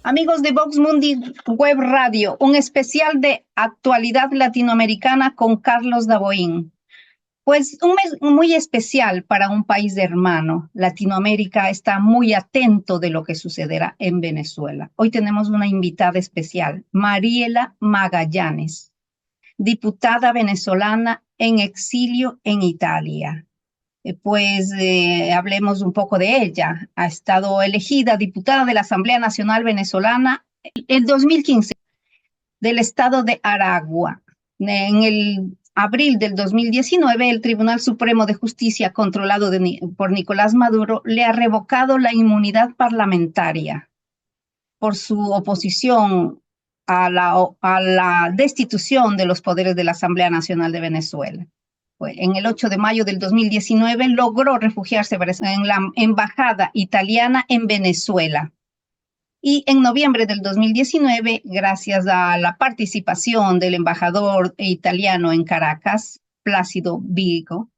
Amigos de Vox Mundi Web Radio, un especial de actualidad latinoamericana con Carlos Daboín. Pues un mes muy especial para un país hermano. Latinoamérica está muy atento de lo que sucederá en Venezuela. Hoy tenemos una invitada especial, Mariela Magallanes, diputada venezolana en exilio en Italia. Hablemos un poco de ella. Ha estado elegida diputada de la Asamblea Nacional Venezolana en 2015 del estado de Aragua. En el abril del 2019, el Tribunal Supremo de Justicia, controlado por Nicolás Maduro, le ha revocado la inmunidad parlamentaria por su oposición a la destitución de los poderes de la Asamblea Nacional de Venezuela. En el 8 de mayo del 2019 logró refugiarse en la embajada italiana en Venezuela. Y en noviembre del 2019, gracias a la participación del embajador italiano en Caracas, Plácido Vigo,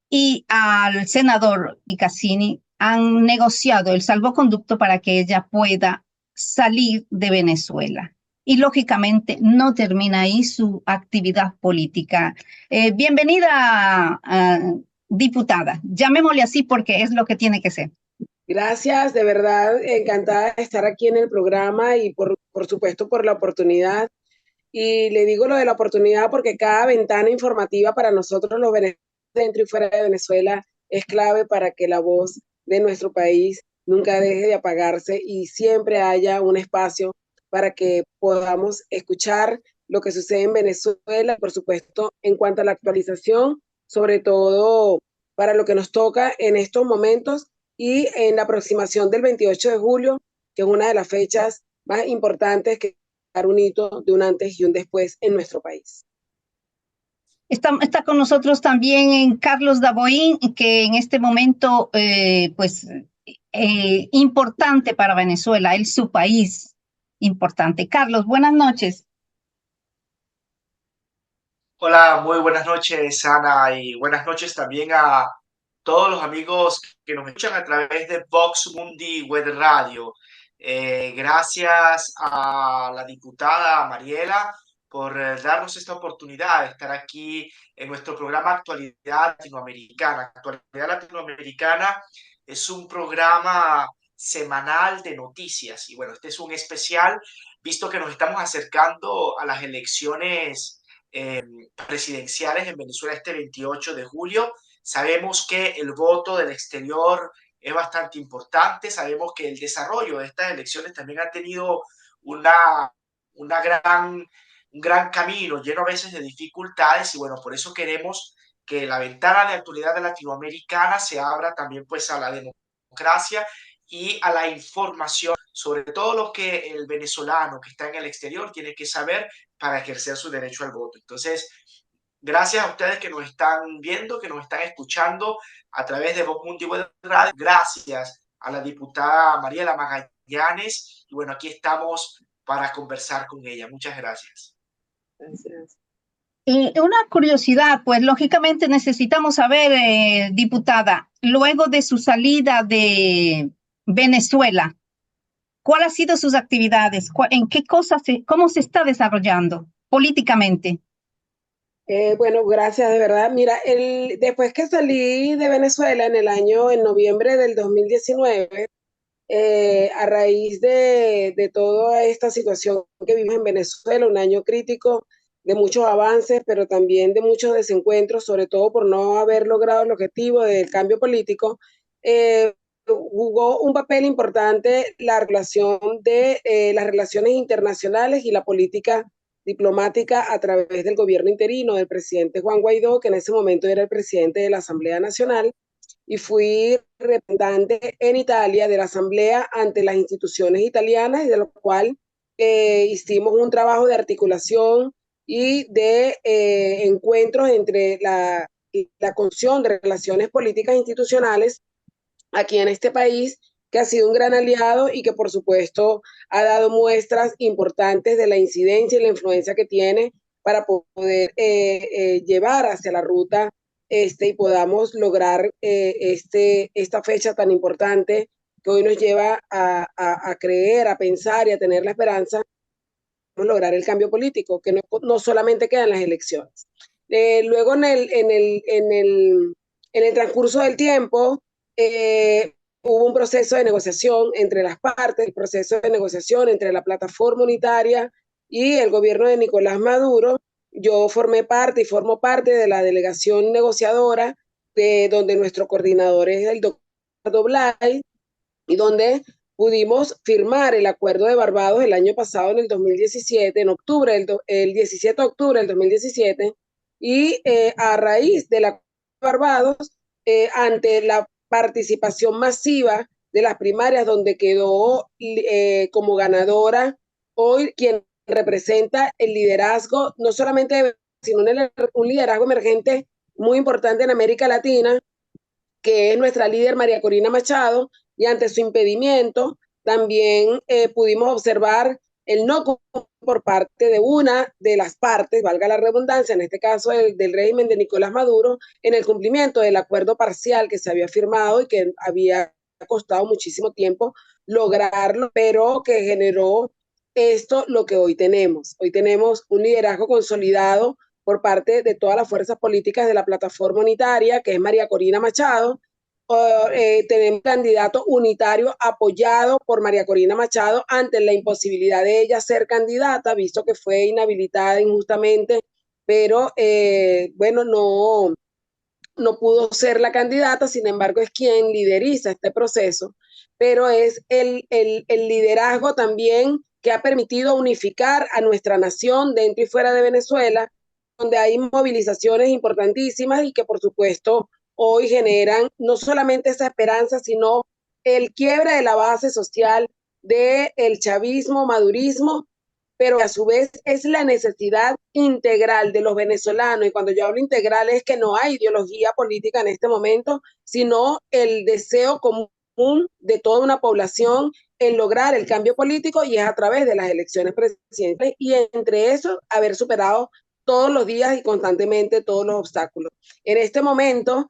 y al senador Cassini, han negociado el salvoconducto para que ella pueda salir de Venezuela. Y lógicamente no termina ahí su actividad política. Bienvenida, diputada. Llamémosle así porque es lo que tiene que ser. Gracias, de verdad, encantada de estar aquí en el programa y por supuesto por la oportunidad. Y le digo lo de la oportunidad porque cada ventana informativa para nosotros los venezolanos dentro y fuera de Venezuela es clave para que la voz de nuestro país nunca deje de apagarse y siempre haya un espacio para que podamos escuchar lo que sucede en Venezuela, por supuesto, en cuanto a la actualización, sobre todo para lo que nos toca en estos momentos y en la aproximación del 28 de julio, que es una de las fechas más importantes que un hito de un antes y un después en nuestro país. Está con nosotros también Carlos Daboín, que en este momento, importante para Venezuela, es su país importante. Carlos, buenas noches. Hola, muy buenas noches, Ana, y buenas noches también a todos los amigos que nos escuchan a través de Vox Mundi Web Radio. Gracias a la diputada Mariela por darnos esta oportunidad de estar aquí en nuestro programa Actualidad Latinoamericana. Actualidad Latinoamericana es un programa semanal de noticias y bueno, este es un especial visto que nos estamos acercando a las elecciones presidenciales en Venezuela este 28 de julio. Sabemos que el voto del exterior es bastante importante, sabemos que el desarrollo de estas elecciones también ha tenido una gran, un gran camino lleno a veces de dificultades y bueno, por eso queremos que la ventana de actualidad de latinoamericana se abra también pues a la democracia y a la información sobre todo lo que el venezolano que está en el exterior tiene que saber para ejercer su derecho al voto. Entonces, gracias a ustedes que nos están viendo, que nos están escuchando a través de Vox Mundi Web Radio. Gracias a la diputada Mariela Magallanes. Y bueno, aquí estamos para conversar con ella. Muchas gracias. Gracias. Una curiosidad, pues lógicamente necesitamos saber, diputada, luego de su salida de Venezuela, ¿cuáles han sido sus actividades? ¿En qué cosas, cómo se está desarrollando políticamente? Bueno, gracias, de verdad. Mira, después que salí de Venezuela en noviembre del 2019, a raíz de toda esta situación que vivimos en Venezuela, un año crítico de muchos avances, pero también de muchos desencuentros, sobre todo por no haber logrado el objetivo del cambio político, jugó un papel importante la relación de las relaciones internacionales y la política diplomática a través del gobierno interino del presidente Juan Guaidó, que en ese momento era el presidente de la Asamblea Nacional, y fui representante en Italia de la Asamblea ante las instituciones italianas, y de lo cual hicimos un trabajo de articulación y de encuentros entre la Comisión de Relaciones Políticas Institucionales aquí en este país, que ha sido un gran aliado y que por supuesto ha dado muestras importantes de la incidencia y la influencia que tiene para poder llevar hacia la ruta y podamos lograr esta fecha tan importante que hoy nos lleva a creer, a pensar y a tener la esperanza de lograr el cambio político, que no solamente quedan las elecciones. Luego en el transcurso del tiempo hubo un proceso de negociación entre las partes, el proceso de negociación entre la plataforma unitaria y el gobierno de Nicolás Maduro. Yo formé parte y formo parte de la delegación negociadora, donde nuestro coordinador es el doctor Blay, y donde pudimos firmar el acuerdo de Barbados el año pasado, en el 2017, en octubre, el 17 de octubre del 2017, y a raíz de la Barbados, ante la participación masiva de las primarias, donde quedó como ganadora hoy quien representa el liderazgo, no solamente, sino un liderazgo emergente muy importante en América Latina, que es nuestra líder María Corina Machado, y ante su impedimento también pudimos observar el no por parte de una de las partes, valga la redundancia, en este caso del régimen de Nicolás Maduro, en el cumplimiento del acuerdo parcial que se había firmado y que había costado muchísimo tiempo lograrlo, pero que generó esto lo que hoy tenemos. Hoy tenemos un liderazgo consolidado por parte de todas las fuerzas políticas de la plataforma unitaria, que es María Corina Machado. Tenemos candidato unitario apoyado por María Corina Machado ante la imposibilidad de ella ser candidata, visto que fue inhabilitada injustamente, pero bueno, no pudo ser la candidata, sin embargo es quien lideriza este proceso, pero es el liderazgo también que ha permitido unificar a nuestra nación dentro y fuera de Venezuela, donde hay movilizaciones importantísimas y que por supuesto hoy generan no solamente esa esperanza, sino el quiebre de la base social del chavismo, madurismo, pero a su vez es la necesidad integral de los venezolanos, y cuando yo hablo integral es que no hay ideología política en este momento, sino el deseo común de toda una población en lograr el cambio político, y es a través de las elecciones presidenciales, y entre eso haber superado todos los días y constantemente todos los obstáculos. En este momento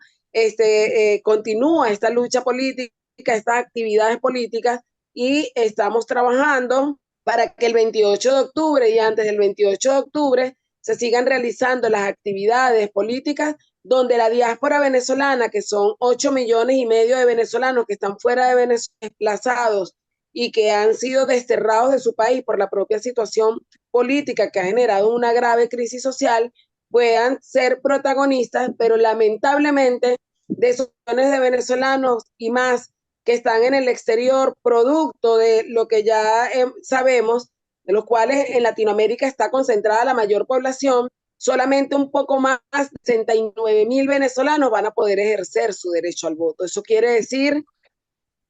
continúa esta lucha política, estas actividades políticas, y estamos trabajando para que el 28 de octubre y antes del 28 de octubre se sigan realizando las actividades políticas donde la diáspora venezolana, que son 8,5 millones de venezolanos que están fuera de Venezuela, desplazados y que han sido desterrados de su país por la propia situación política que ha generado una grave crisis social, puedan ser protagonistas, pero lamentablemente de esos millones de venezolanos y más que están en el exterior, producto de lo que ya sabemos, de los cuales en Latinoamérica está concentrada la mayor población, solamente un poco más de 69,000 venezolanos van a poder ejercer su derecho al voto. Eso quiere decir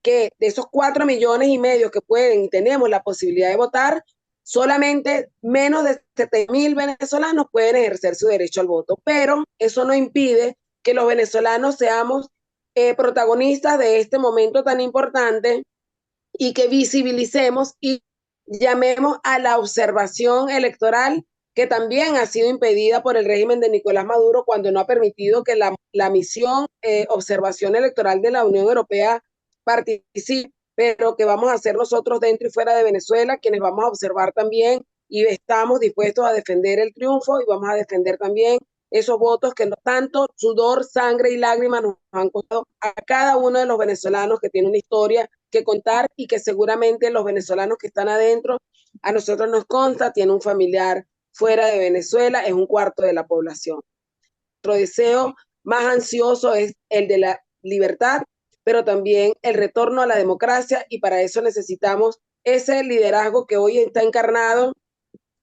que de esos 4,5 millones que pueden y tenemos la posibilidad de votar, solamente menos de 7,000 venezolanos pueden ejercer su derecho al voto, pero eso no impide que los venezolanos seamos protagonistas de este momento tan importante, y que visibilicemos y llamemos a la observación electoral, que también ha sido impedida por el régimen de Nicolás Maduro, cuando no ha permitido que la misión observación electoral de la Unión Europea participe, pero que vamos a hacer nosotros dentro y fuera de Venezuela, quienes vamos a observar también, y estamos dispuestos a defender el triunfo, y vamos a defender también esos votos que no tanto sudor, sangre y lágrimas nos han costado a cada uno de los venezolanos que tiene una historia que contar, y que seguramente los venezolanos que están adentro, a nosotros nos consta, tiene un familiar fuera de Venezuela, es un cuarto de la población. Nuestro deseo más ansioso es el de la libertad, pero también el retorno a la democracia, y para eso necesitamos ese liderazgo que hoy está encarnado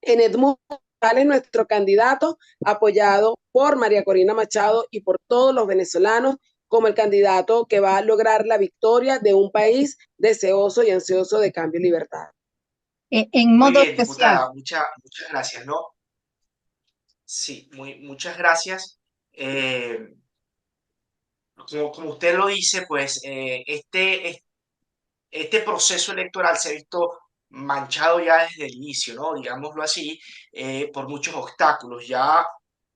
en Edmundo González, nuestro candidato, apoyado por María Corina Machado y por todos los venezolanos, como el candidato que va a lograr la victoria de un país deseoso y ansioso de cambio y libertad. En modo Muy bien, especial. diputada, muchas gracias, ¿no? Sí, muchas gracias. Como usted lo dice, pues este proceso electoral se ha visto manchado ya desde el inicio, ¿no? Digámoslo así, por muchos obstáculos. Ya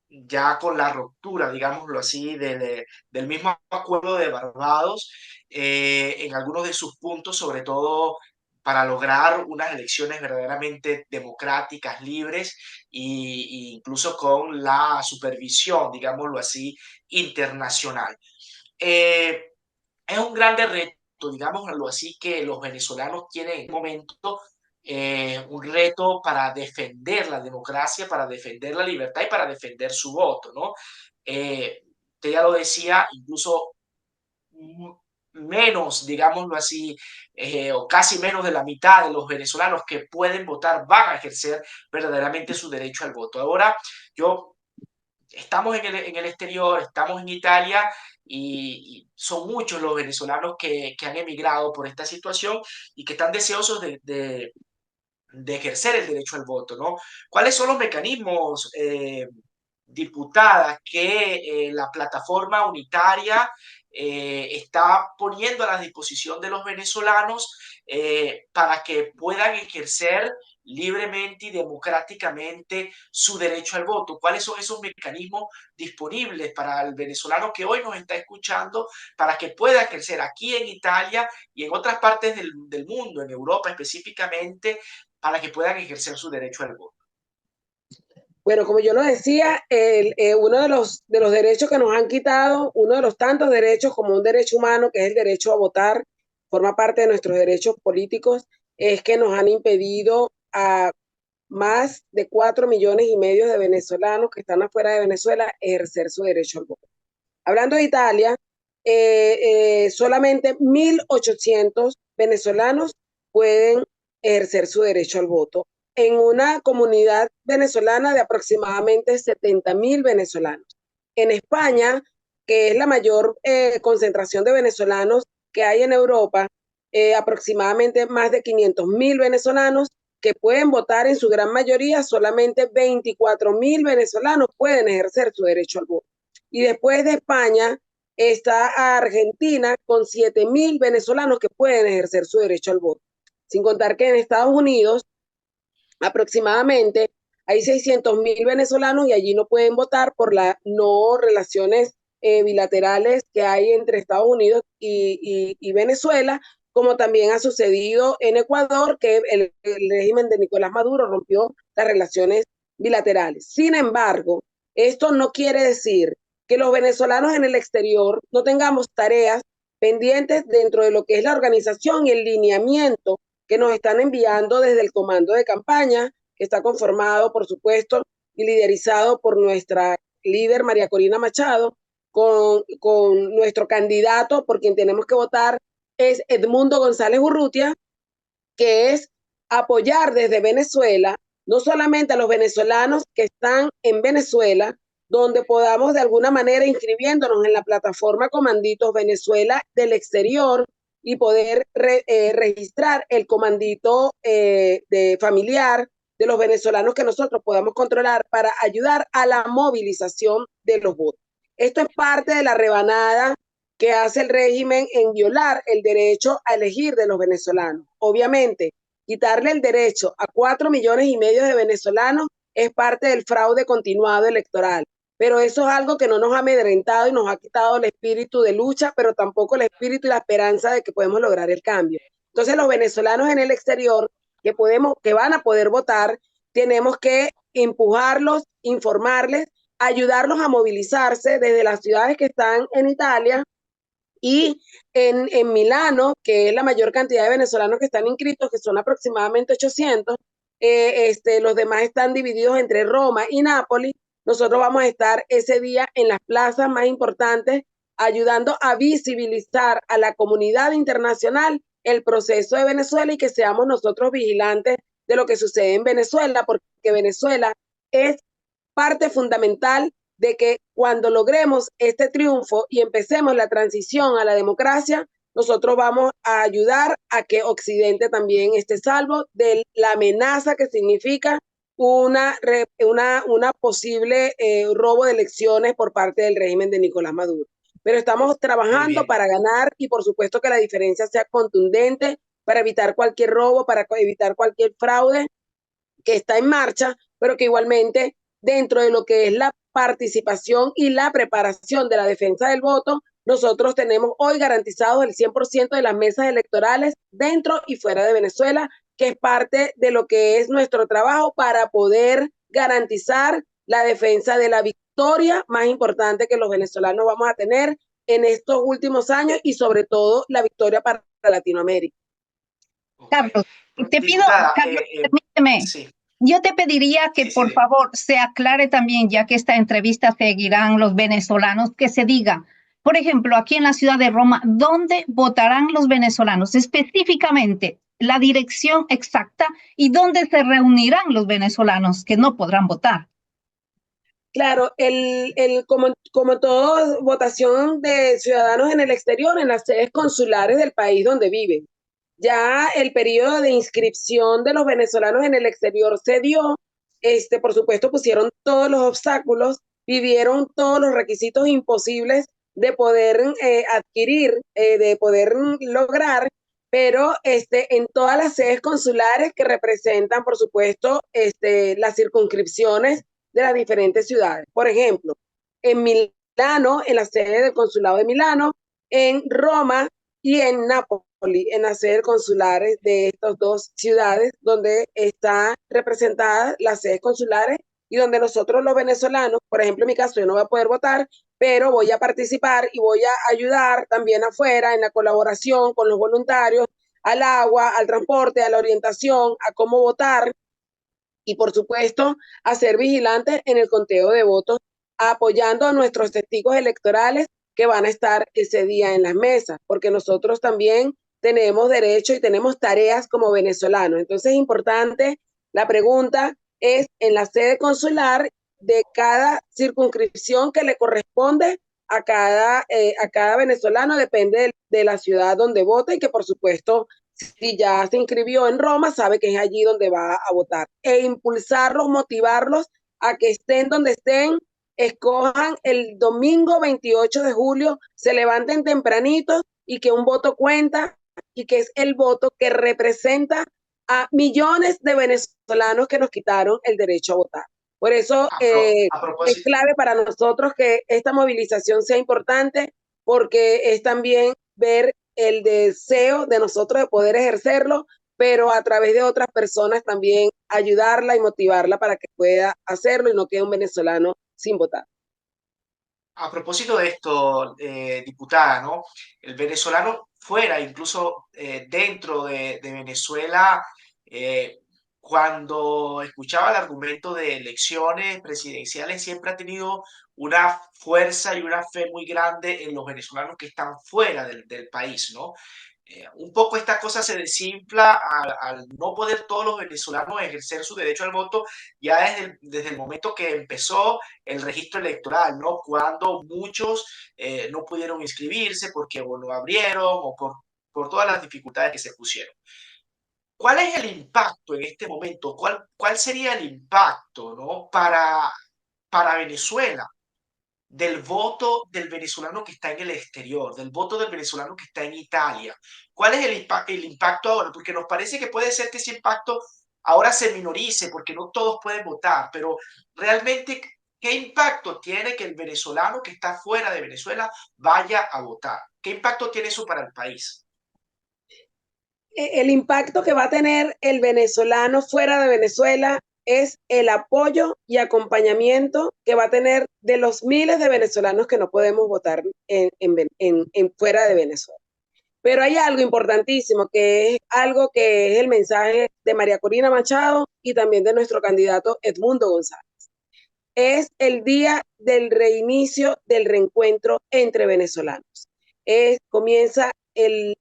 ya con la ruptura, digámoslo así, del mismo acuerdo de Barbados, en algunos de sus puntos, sobre todo para lograr unas elecciones verdaderamente democráticas, libres incluso con la supervisión, digámoslo así, internacional. Eh, es un grande reto, digámoslo así, que los venezolanos tienen en este momento, un reto para defender la democracia, para defender la libertad y para defender su voto, ¿no? Usted ya lo decía, incluso mm, menos, digámoslo así, o casi menos de la mitad de los venezolanos que pueden votar van a ejercer verdaderamente su derecho al voto. Ahora, yo estamos en el exterior, estamos en Italia y son muchos los venezolanos que han emigrado por esta situación y que están deseosos de ejercer el derecho al voto, ¿no? ¿Cuáles son los mecanismos, diputada, que la plataforma unitaria está poniendo a la disposición de los venezolanos para que puedan ejercer libremente y democráticamente su derecho al voto? ¿Cuáles son esos mecanismos disponibles para el venezolano que hoy nos está escuchando para que pueda ejercer aquí en Italia y en otras partes del mundo, en Europa específicamente, para que puedan ejercer su derecho al voto? Bueno, como yo lo decía, uno de los derechos que nos han quitado, uno de los tantos derechos como un derecho humano, que es el derecho a votar, forma parte de nuestros derechos políticos, es que nos han impedido a más de 4,5 millones de venezolanos que están afuera de Venezuela ejercer su derecho al voto. Hablando de Italia, solamente 1.800 venezolanos pueden ejercer su derecho al voto en una comunidad venezolana de aproximadamente 70,000 venezolanos. En España, que es la mayor concentración de venezolanos que hay en Europa, aproximadamente más de 500,000 venezolanos que pueden votar, en su gran mayoría solamente 24,000 venezolanos pueden ejercer su derecho al voto. Y después de España está Argentina con 7,000 venezolanos que pueden ejercer su derecho al voto. Sin contar que en Estados Unidos aproximadamente hay 600,000 venezolanos y allí no pueden votar por las no relaciones bilaterales que hay entre Estados Unidos y Venezuela, como también ha sucedido en Ecuador, que el régimen de Nicolás Maduro rompió las relaciones bilaterales. Sin embargo, esto no quiere decir que los venezolanos en el exterior no tengamos tareas pendientes dentro de lo que es la organización y el lineamiento que nos están enviando desde el comando de campaña, que está conformado, por supuesto, y liderizado por nuestra líder María Corina Machado, con nuestro candidato por quien tenemos que votar, es Edmundo González Urrutia, que es apoyar desde Venezuela, no solamente a los venezolanos que están en Venezuela, donde podamos de alguna manera inscribiéndonos en la plataforma Comanditos Venezuela del exterior y poder registrar el comandito de familiar de los venezolanos que nosotros podamos controlar para ayudar a la movilización de los votos. Esto es parte de la rebanada que hace el régimen en violar el derecho a elegir de los venezolanos. Obviamente, quitarle el derecho a 4,5 millones de venezolanos es parte del fraude continuado electoral. Pero eso es algo que no nos ha amedrentado y nos ha quitado el espíritu de lucha, pero tampoco el espíritu y la esperanza de que podemos lograr el cambio. Entonces, los venezolanos en el exterior que van a poder votar, tenemos que empujarlos, informarles, ayudarlos a movilizarse desde las ciudades que están en Italia y en Milano, que es la mayor cantidad de venezolanos que están inscritos, que son aproximadamente 800, los demás están divididos entre Roma y Nápoles. Nosotros vamos a estar ese día en las plazas más importantes, ayudando a visibilizar a la comunidad internacional el proceso de Venezuela y que seamos nosotros vigilantes de lo que sucede en Venezuela, porque Venezuela es parte fundamental de que cuando logremos este triunfo y empecemos la transición a la democracia, nosotros vamos a ayudar a que Occidente también esté salvo de la amenaza que significa una posible robo de elecciones por parte del régimen de Nicolás Maduro. Pero estamos trabajando para ganar y por supuesto que la diferencia sea contundente para evitar cualquier robo, para evitar cualquier fraude que está en marcha, pero que igualmente dentro de lo que es la participación y la preparación de la defensa del voto, nosotros tenemos hoy garantizados el 100% de las mesas electorales dentro y fuera de Venezuela, que es parte de lo que es nuestro trabajo para poder garantizar la defensa de la victoria más importante que los venezolanos vamos a tener en estos últimos años y sobre todo la victoria para Latinoamérica. Okay. Carlos, te pido, Diputada, Carlos, permíteme. sí. Yo te pediría que Sí, por favor se aclare también, ya que esta entrevista seguirán los venezolanos, que se diga, por ejemplo, aquí en la ciudad de Roma, ¿dónde votarán los venezolanos? Específicamente, la dirección exacta y dónde se reunirán los venezolanos que no podrán votar. Claro, como toda votación de ciudadanos en el exterior, en las sedes consulares del país donde viven. Ya el periodo de inscripción de los venezolanos en el exterior se dio, por supuesto pusieron todos los obstáculos, vivieron todos los requisitos imposibles de poder adquirir, de poder lograr, pero en todas las sedes consulares que representan, por supuesto, las circunscripciones de las diferentes ciudades. Por ejemplo, en Milano, en la sede del consulado de Milano, en Roma y en Nápoles, en las sedes consulares de estas dos ciudades, donde están representadas las sedes consulares y donde nosotros los venezolanos, por ejemplo, en mi caso, yo no voy a poder votar, pero voy a participar y voy a ayudar también afuera en la colaboración con los voluntarios al agua, al transporte, a la orientación, a cómo votar y, por supuesto, a ser vigilantes en el conteo de votos, apoyando a nuestros testigos electorales que van a estar ese día en las mesas, porque nosotros también tenemos derecho y tenemos tareas como venezolanos. Entonces es importante, la pregunta es en la sede consular de cada circunscripción que le corresponde a cada venezolano, depende de la ciudad donde vote y que por supuesto si ya se inscribió en Roma, sabe que es allí donde va a votar. E impulsarlos, motivarlos a que estén donde estén, escojan el domingo 28 de julio, se levanten tempranito y que un voto cuenta y que es el voto que representa a millones de venezolanos que nos quitaron el derecho a votar. Por eso es clave para nosotros que esta movilización sea importante porque es también ver el deseo de nosotros de poder ejercerlo, pero a través de otras personas también ayudarla y motivarla para que pueda hacerlo y no quede un venezolano sin votar. A propósito de esto, diputada, ¿no? El venezolano fuera, incluso dentro de Venezuela, cuando escuchaba el argumento de elecciones presidenciales, siempre ha tenido una fuerza y una fe muy grande en los venezolanos que están fuera del país, ¿no? Un poco esta cosa se desinfla al no poder todos los venezolanos ejercer su derecho al voto ya desde el momento que empezó el registro electoral, ¿no? Cuando muchos no pudieron inscribirse porque o no abrieron o por todas las dificultades que se pusieron. ¿Cuál es el impacto en este momento? ¿Cuál sería el impacto, ¿no? para Venezuela del voto del venezolano que está en el exterior, del voto del venezolano que está en Italia? ¿Cuál es el impacto ahora? Porque nos parece que puede ser que ese impacto ahora se minorice porque no todos pueden votar, pero realmente, ¿qué impacto tiene que el venezolano que está fuera de Venezuela vaya a votar? ¿Qué impacto tiene eso para el país? El impacto que va a tener el venezolano fuera de Venezuela es el apoyo y acompañamiento que va a tener de los miles de venezolanos que no podemos votar fuera de Venezuela. Pero hay algo importantísimo, que es algo que es el mensaje de María Corina Machado y también de nuestro candidato Edmundo González. Es el día del reinicio del reencuentro entre venezolanos. Comienza el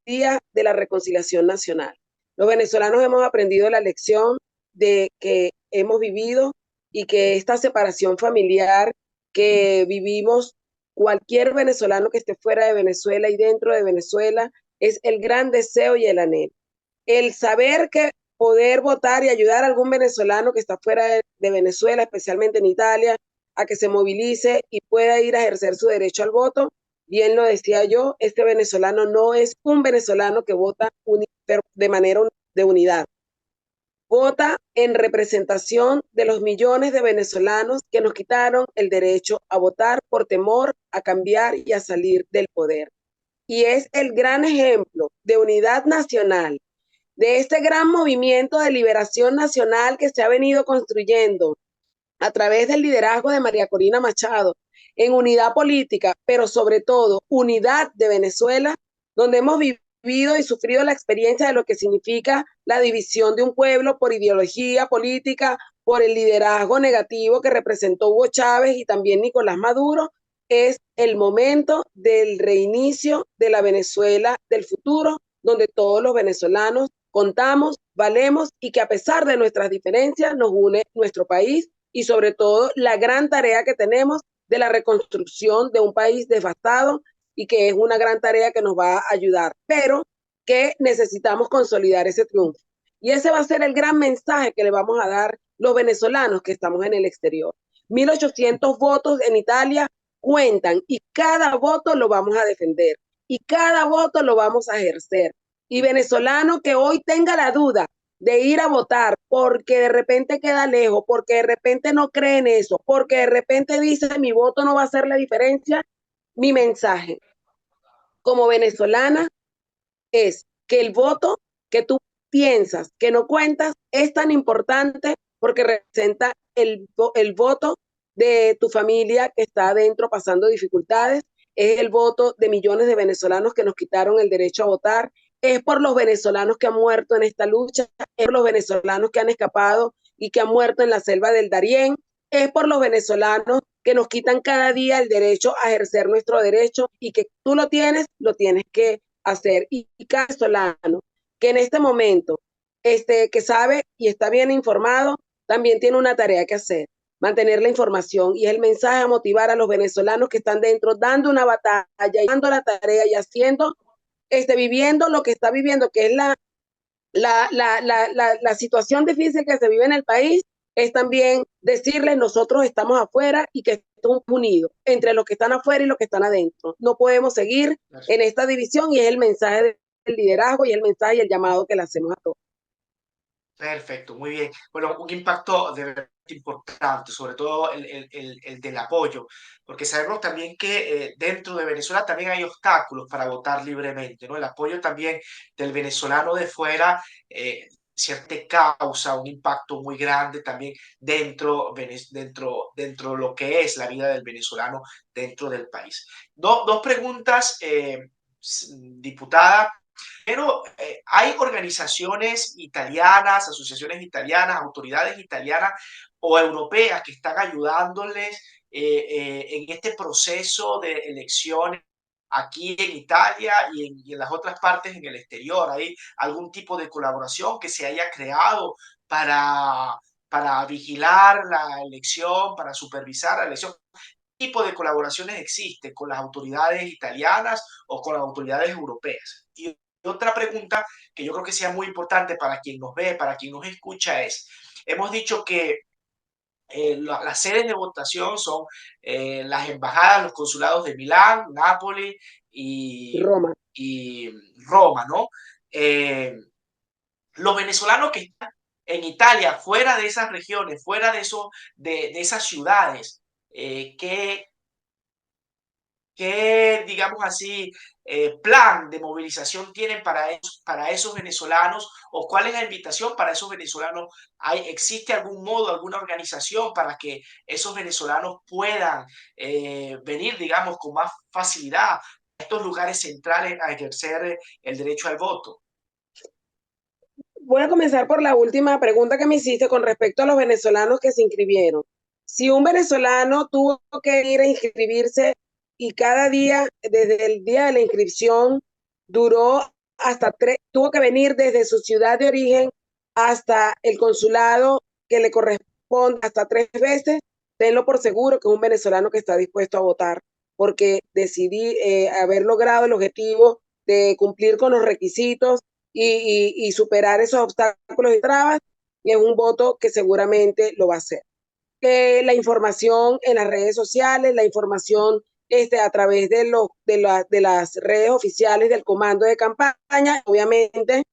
día de la reconciliación nacional. Los venezolanos hemos aprendido la lección de que hemos vivido y que esta separación familiar que vivimos cualquier venezolano que esté fuera de Venezuela y dentro de Venezuela es el gran deseo y el anhelo. El saber que poder votar y ayudar a algún venezolano que está fuera de Venezuela, especialmente en Italia, a que se movilice y pueda ir a ejercer su derecho al voto. Bien lo decía yo, este venezolano no es un venezolano que vota de manera de unidad. vota en representación de los millones de venezolanos que nos quitaron el derecho a votar por temor a cambiar y a salir del poder. Y es el gran ejemplo de unidad nacional, de este gran movimiento de liberación nacional que se ha venido construyendo a través del liderazgo de María Corina Machado, en unidad política, pero sobre todo unidad de Venezuela, donde hemos vivido y sufrido la experiencia de lo que significa la división de un pueblo por ideología política, por el liderazgo negativo que representó Hugo Chávez y también Nicolás Maduro. Es el momento del reinicio de la Venezuela del futuro, donde todos los venezolanos contamos, valemos y que a pesar de nuestras diferencias nos une nuestro país y sobre todo la gran tarea que tenemos de la reconstrucción de un país devastado y que es una gran tarea que nos va a ayudar, pero que necesitamos consolidar ese triunfo. Y ese va a ser el gran mensaje que le vamos a dar los venezolanos que estamos en el exterior. 1.800 votos en Italia cuentan y cada voto lo vamos a defender y cada voto lo vamos a ejercer. Y venezolano que hoy tenga la duda de ir a votar porque de repente queda lejos, porque de repente no cree en eso, porque de repente dice mi voto no va a hacer la diferencia, mi mensaje como venezolana es que el voto que tú piensas que no cuentas es tan importante porque representa el voto de tu familia que está adentro pasando dificultades, es el voto de millones de venezolanos que nos quitaron el derecho a votar, es por los venezolanos que han muerto en esta lucha, es por los venezolanos que han escapado y que han muerto en la selva del Darién, es por los venezolanos que nos quitan cada día el derecho a ejercer nuestro derecho y que tú lo tienes que hacer. Y cada venezolano que en este momento, que sabe y está bien informado, también tiene una tarea que hacer, mantener la información y el mensaje a motivar a los venezolanos que están dentro, dando una batalla, dando la tarea y haciendo, viviendo lo que está viviendo, que es la situación difícil que se vive en el país, es también decirles nosotros estamos afuera y que estamos unidos entre los que están afuera y los que están adentro. No podemos seguir en esta división y es el mensaje del liderazgo y el mensaje y el llamado que le hacemos a todos. Perfecto, muy bien. Bueno, un impacto de verdad importante, sobre todo el del apoyo, porque sabemos también que dentro de Venezuela también hay obstáculos para votar libremente, ¿no? El apoyo también del venezolano de fuera cierta causa un impacto muy grande también dentro de lo que es la vida del venezolano dentro del país. Dos preguntas, diputada. Pero hay organizaciones italianas, asociaciones italianas, autoridades italianas o europeas que están ayudándoles en este proceso de elecciones aquí en Italia y en las otras partes en el exterior. ¿Hay algún tipo de colaboración que se haya creado para vigilar la elección, para supervisar la elección? ¿Qué tipo de colaboraciones existen con las autoridades italianas o con las autoridades europeas? Y otra pregunta que yo creo que sea muy importante para quien nos ve, para quien nos escucha es, hemos dicho que las sedes de votación son las embajadas, los consulados de Milán, Nápoles Roma. y Roma, ¿no? Los venezolanos que están en Italia, fuera de esas regiones, fuera de esas ciudades, ¿qué, digamos así, plan de movilización tienen para esos venezolanos o cuál es la invitación para esos venezolanos? ¿Existe algún modo, alguna organización para que esos venezolanos puedan venir, digamos, con más facilidad a estos lugares centrales a ejercer el derecho al voto? Voy a comenzar por la última pregunta que me hiciste con respecto a los venezolanos que se inscribieron. Si un venezolano tuvo que ir a inscribirse y cada día, desde el día de la inscripción, tuvo que venir desde su ciudad de origen hasta el consulado que le corresponde hasta 3 veces, tenlo por seguro que es un venezolano que está dispuesto a votar, porque decidí haber logrado el objetivo de cumplir con los requisitos y superar esos obstáculos y trabas, es un voto que seguramente lo va a hacer. La información en las redes sociales, la información a través de las redes oficiales del comando de campaña, obviamente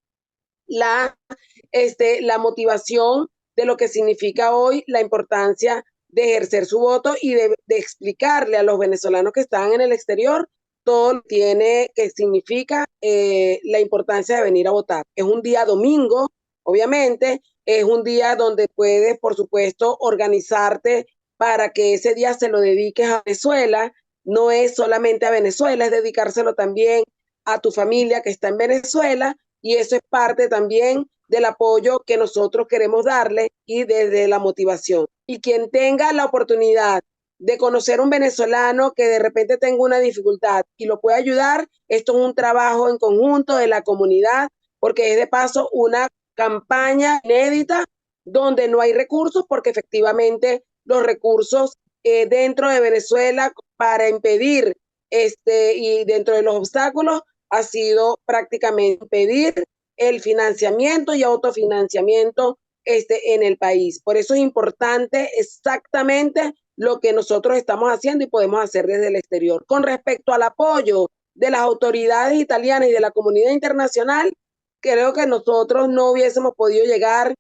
la motivación de lo que significa hoy la importancia de ejercer su voto y de explicarle a los venezolanos que están en el exterior todo lo que tiene, que significa la importancia de venir a votar. Es un día domingo, obviamente, es un día donde puedes, por supuesto, organizarte para que ese día se lo dediques a Venezuela. No es solamente a Venezuela, es dedicárselo también a tu familia que está en Venezuela, y eso es parte también del apoyo que nosotros queremos darle y desde la motivación. Y quien tenga la oportunidad de conocer un venezolano que de repente tenga una dificultad y lo pueda ayudar, esto es un trabajo en conjunto de la comunidad, porque es de paso una campaña inédita donde no hay recursos, porque efectivamente los recursos dentro de Venezuela para impedir y dentro de los obstáculos ha sido prácticamente impedir el financiamiento y autofinanciamiento en el país. Por eso es importante exactamente lo que nosotros estamos haciendo y podemos hacer desde el exterior. Con respecto al apoyo de las autoridades italianas y de la comunidad internacional, creo que nosotros no hubiésemos podido llegar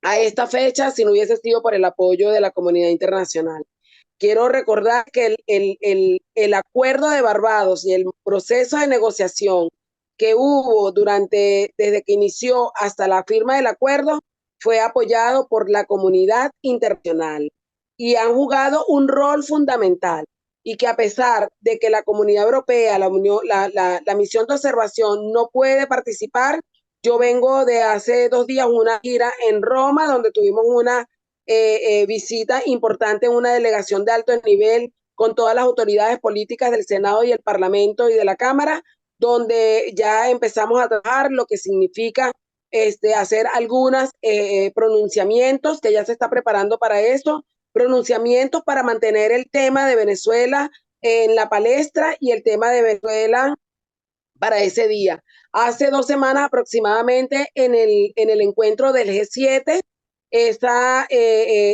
a esta fecha si no hubiese sido por el apoyo de la comunidad internacional. Quiero recordar que el acuerdo de Barbados y el proceso de negociación que hubo desde que inició hasta la firma del acuerdo fue apoyado por la comunidad internacional y han jugado un rol fundamental, y que a pesar de que la comunidad europea, la misión de observación no puede participar, yo vengo de hace 2 días una gira en Roma donde tuvimos una visita importante en una delegación de alto nivel con todas las autoridades políticas del Senado y el Parlamento y de la Cámara, donde ya empezamos a trabajar lo que significa hacer algunos pronunciamientos, que ya se está preparando para eso, pronunciamientos para mantener el tema de Venezuela en la palestra y el tema de Venezuela para ese día. Hace 2 semanas aproximadamente en el encuentro del G7,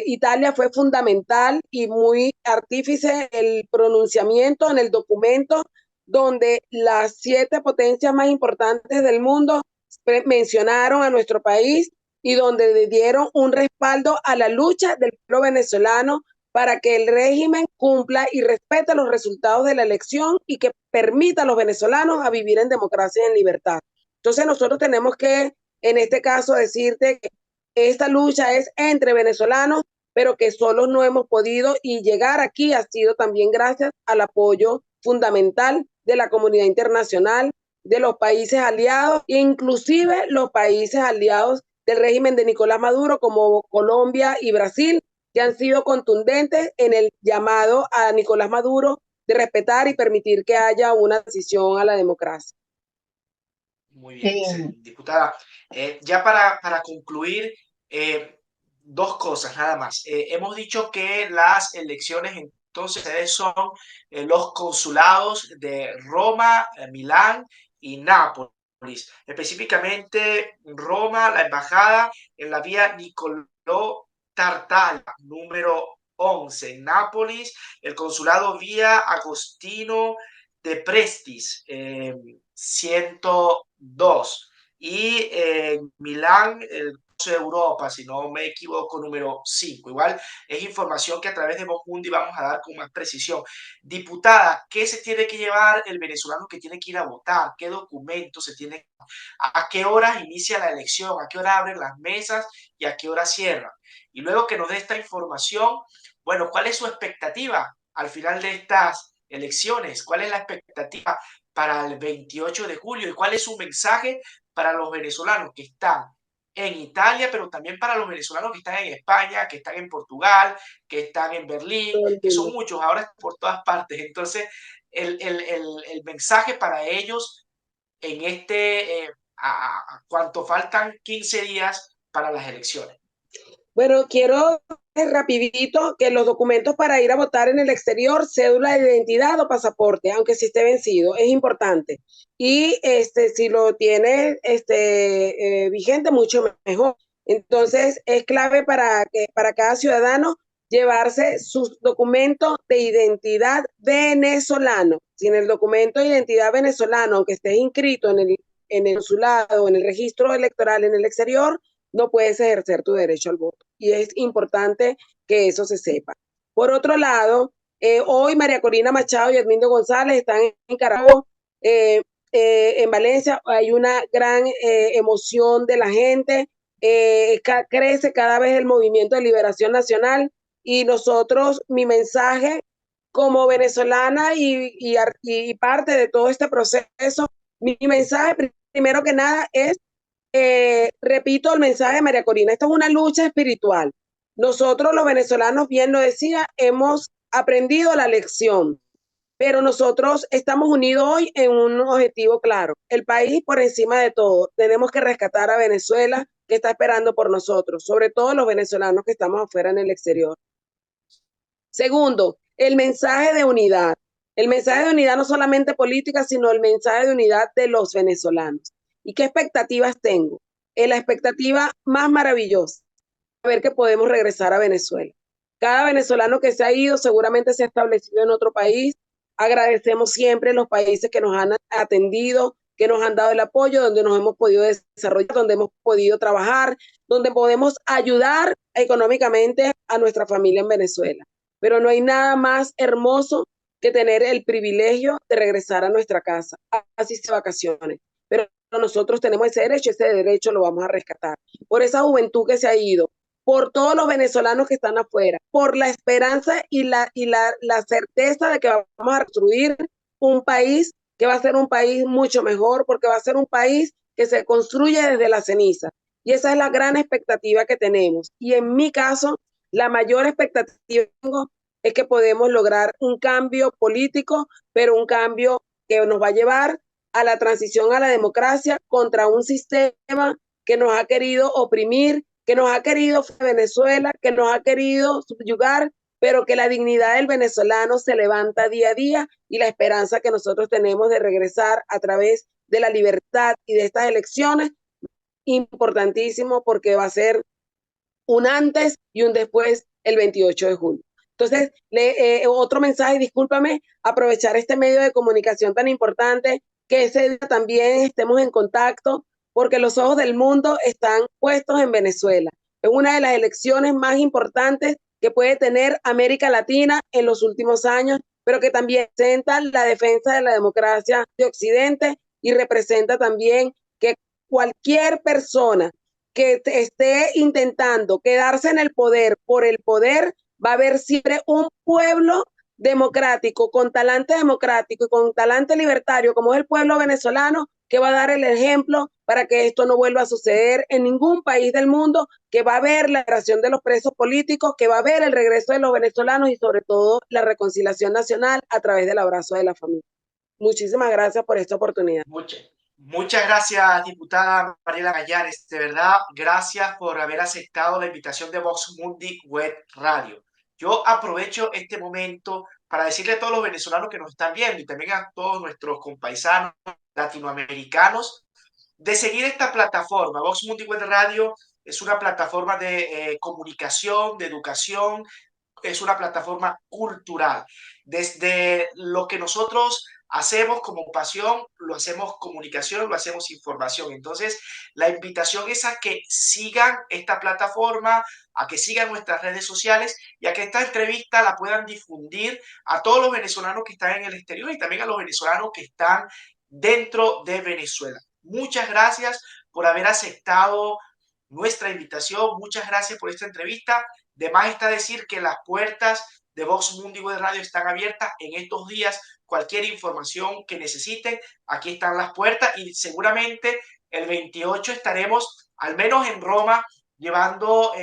Italia fue fundamental y muy artífice el pronunciamiento en el documento donde las 7 potencias más importantes del mundo mencionaron a nuestro país y donde le dieron un respaldo a la lucha del pueblo venezolano para que el régimen cumpla y respete los resultados de la elección y que permita a los venezolanos a vivir en democracia y en libertad. Entonces nosotros tenemos que, en este caso, decirte que esta lucha es entre venezolanos, pero que solos no hemos podido, y llegar aquí ha sido también gracias al apoyo fundamental de la comunidad internacional, de los países aliados, inclusive los países aliados del régimen de Nicolás Maduro, como Colombia y Brasil, que han sido contundentes en el llamado a Nicolás Maduro de respetar y permitir que haya una transición a la democracia. Muy bien, diputada. Ya para concluir, 2 cosas nada más. Hemos dicho que las elecciones entonces son los consulados de Roma, Milán y Nápoles. Específicamente Roma, la embajada en la vía Niccolò Tartaglia, número 11. En Nápoles, el consulado vía Agostino de Prestis, 102. Y Milán, el de Europa, si no me equivoco, número 5. Igual es información que a través de Vox Mundi vamos a dar con más precisión. Diputada, ¿qué se tiene que llevar el venezolano que tiene que ir a votar? ¿Qué documentos se tiene? ¿A qué horas inicia la elección? ¿A qué hora abren las mesas y a qué hora cierran? Y luego que nos dé esta información, bueno, ¿cuál es su expectativa al final de estas elecciones? ¿Cuál es la expectativa para el 28 de julio? ¿Y cuál es su mensaje para los venezolanos que están en Italia, pero también para los venezolanos que están en España, que están en Portugal, que están en Berlín, que son muchos ahora por todas partes? Entonces, el mensaje para ellos en cuanto faltan 15 días para las elecciones. Bueno, quiero rapidito que los documentos para ir a votar en el exterior, cédula de identidad o pasaporte, aunque sí esté vencido, es importante. Y si lo tiene vigente, mucho mejor. Entonces, es clave para cada ciudadano llevarse sus documentos de identidad venezolano. Sin el documento de identidad venezolano, aunque esté inscrito en el consulado o en el registro electoral en el exterior, no puedes ejercer tu derecho al voto. Y es importante que eso se sepa. Por otro lado, hoy María Corina Machado y Edmundo González están en Carabobo, en Valencia. Hay una gran emoción de la gente, crece cada vez el movimiento de liberación nacional y nosotros, mi mensaje como venezolana y parte de todo este proceso, mi mensaje primero que nada es, repito el mensaje de María Corina, esto es una lucha espiritual. Nosotros los venezolanos, bien lo decía, hemos aprendido la lección, pero nosotros estamos unidos hoy en un objetivo claro, el país por encima de todo. Tenemos que rescatar a Venezuela, que está esperando por nosotros, sobre todo los venezolanos que estamos afuera en el exterior. Segundo, el mensaje de unidad. El mensaje de unidad no solamente política, sino el mensaje de unidad de los venezolanos. ¿Y qué expectativas tengo? La expectativa más maravillosa, ver que podemos regresar a Venezuela. Cada venezolano que se ha ido seguramente se ha establecido en otro país. Agradecemos siempre los países que nos han atendido, que nos han dado el apoyo, donde nos hemos podido desarrollar, donde hemos podido trabajar, donde podemos ayudar económicamente a nuestra familia en Venezuela. Pero no hay nada más hermoso que tener el privilegio de regresar a nuestra casa, así se vacaciones. Pero nosotros tenemos ese derecho lo vamos a rescatar. Por esa juventud que se ha ido, por todos los venezolanos que están afuera, por la esperanza y la certeza de que vamos a construir un país que va a ser un país mucho mejor, porque va a ser un país que se construye desde la ceniza. Y esa es la gran expectativa que tenemos. Y en mi caso, la mayor expectativa que tengo es que podemos lograr un cambio político, pero un cambio que nos va a llevar a la transición a la democracia contra un sistema que nos ha querido oprimir, que nos ha querido Venezuela, que nos ha querido subyugar, pero que la dignidad del venezolano se levanta día a día y la esperanza que nosotros tenemos de regresar a través de la libertad y de estas elecciones, importantísimo porque va a ser un antes y un después el 28 de julio. Entonces, otro mensaje, discúlpame, aprovechar este medio de comunicación tan importante, que ese día también estemos en contacto, porque los ojos del mundo están puestos en Venezuela. Es una de las elecciones más importantes que puede tener América Latina en los últimos años, pero que también representa la defensa de la democracia de Occidente y representa también que cualquier persona que esté intentando quedarse en el poder por el poder, va a haber siempre un pueblo democrático, con talante democrático y con talante libertario, como es el pueblo venezolano, que va a dar el ejemplo para que esto no vuelva a suceder en ningún país del mundo, que va a haber la liberación de los presos políticos, que va a haber el regreso de los venezolanos y sobre todo la reconciliación nacional a través del abrazo de la familia. Muchísimas gracias por esta oportunidad. Muchas gracias, diputada Mariela Gallanes. De verdad, gracias por haber aceptado la invitación de Vox Mundi Web Radio. Yo aprovecho este momento para decirle a todos los venezolanos que nos están viendo y también a todos nuestros compaisanos latinoamericanos de seguir esta plataforma. Vox Mundi Web Radio es una plataforma de comunicación, de educación, es una plataforma cultural. Desde lo que nosotros hacemos como pasión, lo hacemos comunicación, lo hacemos información. Entonces, la invitación es a que sigan esta plataforma, a que sigan nuestras redes sociales y a que esta entrevista la puedan difundir a todos los venezolanos que están en el exterior y también a los venezolanos que están dentro de Venezuela. Muchas gracias por haber aceptado nuestra invitación. Muchas gracias por esta entrevista. De más está decir que las puertas de Vox Mundi Web Radio están abiertas en estos días. Cualquier información que necesiten, aquí están las puertas y seguramente el 28 estaremos, al menos en Roma, llevando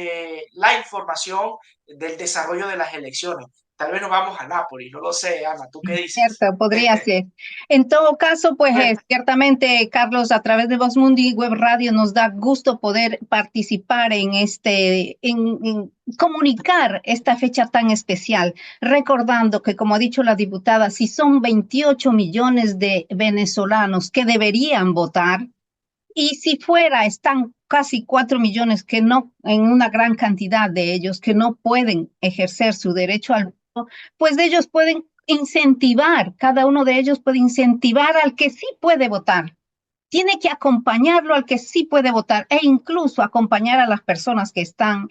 la información del desarrollo de las elecciones. Tal vez nos vamos a Nápoles, no lo sé, Ana, ¿tú qué dices? Cierto, podría ser. En todo caso, pues ciertamente, Carlos, a través de Vox Mundi Web Radio nos da gusto poder participar en en comunicar esta fecha tan especial, recordando que, como ha dicho la diputada, si son 28 millones de venezolanos que deberían votar, y si fuera, están casi 4 millones que no, en una gran cantidad de ellos que no pueden ejercer su derecho al voto, pues ellos pueden incentivar, cada uno de ellos puede incentivar al que sí puede votar. tiene que acompañarlo al que sí puede votar e incluso acompañar a las personas que están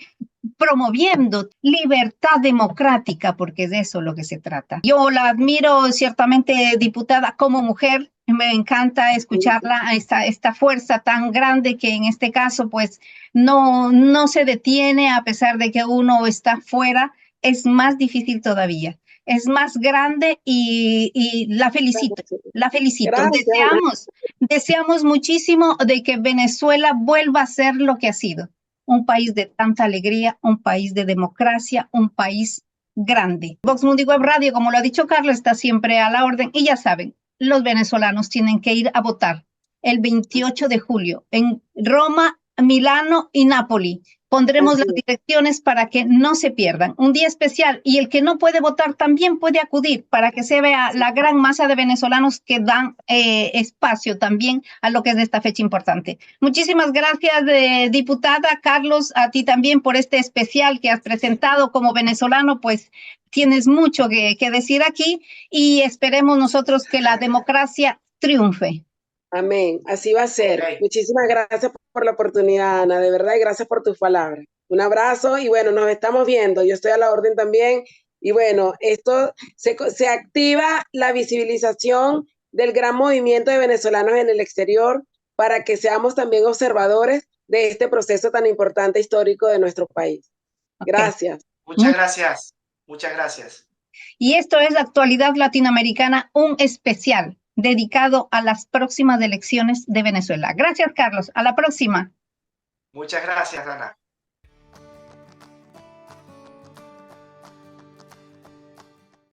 promoviendo libertad democrática, porque es de eso lo que se trata. Yo la admiro ciertamente, diputada, como mujer. Me encanta escucharla, esta fuerza tan grande que en este caso pues no se detiene a pesar de que uno está fuera. Es más difícil todavía, es más grande y la felicito, la felicito. Gracias. Deseamos muchísimo de que Venezuela vuelva a ser lo que ha sido, un país de tanta alegría, un país de democracia, un país grande. Vox Mundi Web Radio, como lo ha dicho Carlos, está siempre a la orden y ya saben, los venezolanos tienen que ir a votar el 28 de julio en Roma, Milano y Nápoli. Pondremos las direcciones para que no se pierdan. Un día especial y el que no puede votar también puede acudir para que se vea la gran masa de venezolanos que dan espacio también a lo que es de esta fecha importante. Muchísimas gracias, diputada. Carlos, a ti también por este especial que has presentado como venezolano, pues tienes mucho que decir aquí y esperemos nosotros que la democracia triunfe. Amén, así va a ser. Okay. Muchísimas gracias por la oportunidad, Ana, de verdad, y gracias por tus palabras. Un abrazo y bueno, nos estamos viendo. Yo estoy a la orden también. Y bueno, esto se activa la visibilización del gran movimiento de venezolanos en el exterior para que seamos también observadores de este proceso tan importante histórico de nuestro país. Gracias. Muchas gracias. Muchas gracias. Y esto es la actualidad latinoamericana, un especial dedicado a las próximas elecciones de Venezuela. Gracias, Carlos. A la próxima. Muchas gracias, Ana.